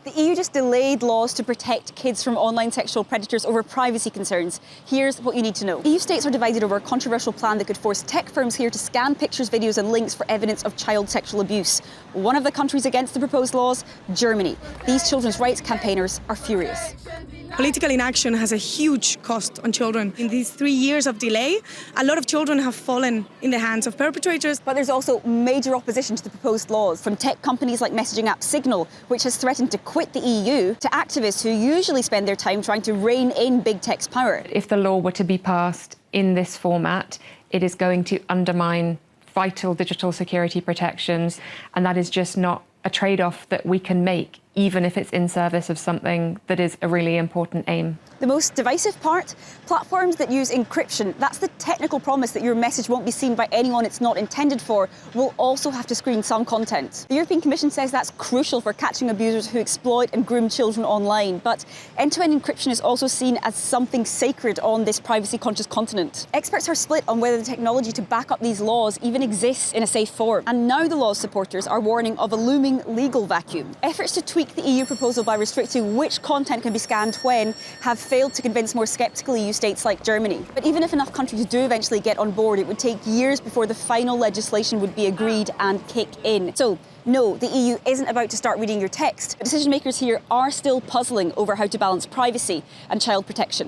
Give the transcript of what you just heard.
The EU just delayed laws to protect kids from online sexual predators over privacy concerns. Here's what you need to know. EU states are divided over a controversial plan that could force tech firms here to scan pictures, videos and links for evidence of child sexual abuse. One of the countries against the proposed laws, Germany. These children's rights campaigners are furious. Political inaction has a huge cost on children. In these 3 years of delay, a lot of children have fallen in the hands of perpetrators. But there's also major opposition to the proposed laws, from tech companies like messaging app Signal, which has threatened to quit the EU, to activists who usually spend their time trying to rein in big tech's power. If the law were to be passed in this format, it is going to undermine vital digital security protections, and that is just not a trade-off that we can make, even if it's in service of something that is a really important aim. The most divisive part? Platforms that use encryption, that's the technical promise that your message won't be seen by anyone it's not intended for, will also have to screen some content. The European Commission says that's crucial for catching abusers who exploit and groom children online. But end-to-end encryption is also seen as something sacred on this privacy-conscious continent. Experts are split on whether the technology to back up these laws even exists in a safe form. And now the law's supporters are warning of a looming legal vacuum. Efforts to tweak the EU proposal by restricting which content can be scanned when have failed to convince more sceptical EU states like Germany. But even if enough countries do eventually get on board, it would take years before the final legislation would be agreed and kick in. So, no, the EU isn't about to start reading your text, but decision makers here are still puzzling over how to balance privacy and child protection.